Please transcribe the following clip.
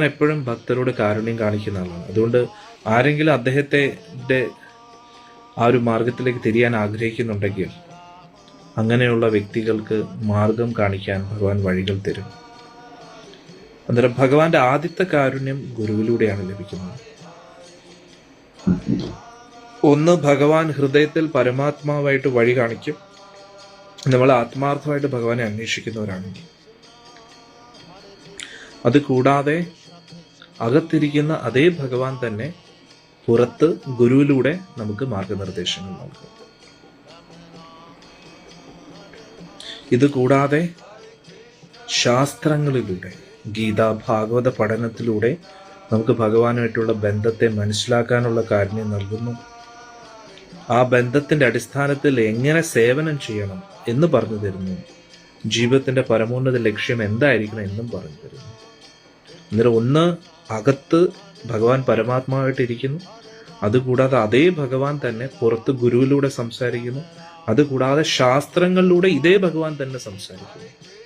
എപ്പോഴും ഭക്തരോട് കാരുണ്യം കാണിക്കുന്ന ആളാണ്. അതുകൊണ്ട് ആരെങ്കിലും അദ്ദേഹത്തെ ആ ഒരു മാർഗത്തിലേക്ക് തിരിയാൻ ആഗ്രഹിക്കുന്നുണ്ടെങ്കിൽ അങ്ങനെയുള്ള വ്യക്തികൾക്ക് മാർഗം കാണിക്കാൻ ഭഗവാൻ വഴികൾ തരും. അന്നേരം ഭഗവാന്റെ ആദ്യത്തെ കാരുണ്യം ഗുരുവിലൂടെയാണ് ലഭിക്കുന്നത്. ഒന്ന്, ഭഗവാൻ ഹൃദയത്തിൽ പരമാത്മാവായിട്ട് വഴി കാണിക്കും. നമ്മൾ ആത്മാർത്ഥമായിട്ട് ഭഗവാനെ അന്വേഷിക്കുന്നവരാണെങ്കിൽ. അത് കൂടാതെ അകത്തിരിക്കുന്ന അതേ ഭഗവാൻ തന്നെ പുറത്ത് ഗുരുവിലൂടെ നമുക്ക് മാർഗനിർദ്ദേശങ്ങൾ നൽകും. ഇത് കൂടാതെ ശാസ്ത്രങ്ങളിലൂടെ, ഗീത ഭാഗവത പഠനത്തിലൂടെ നമുക്ക് ഭഗവാനുമായിട്ടുള്ള ബന്ധത്തെ മനസ്സിലാക്കാനുള്ള കാരുണ്യം നൽകുന്നു. ആ ബന്ധത്തിന്റെ അടിസ്ഥാനത്തിൽ എങ്ങനെ സേവനം ചെയ്യണം എന്ന് പറഞ്ഞു തരുന്നു. ജീവിതത്തിന്റെ പരമോന്നത ലക്ഷ്യം എന്തായിരിക്കണം എന്നും പറഞ്ഞു തരുന്നു. അന്നേരം ഒന്ന്, അകത്ത് ഭഗവാൻ പരമാത്മാവായിട്ടിരിക്കുന്നു. അതുകൂടാതെ അതേ ഭഗവാൻ തന്നെ പുറത്ത് ഗുരുവിലൂടെ സംസാരിക്കുന്നു. അതുകൂടാതെ ശാസ്ത്രങ്ങളിലൂടെ ഇതേ ഭഗവാൻ തന്നെ സംസാരിക്കുന്നു.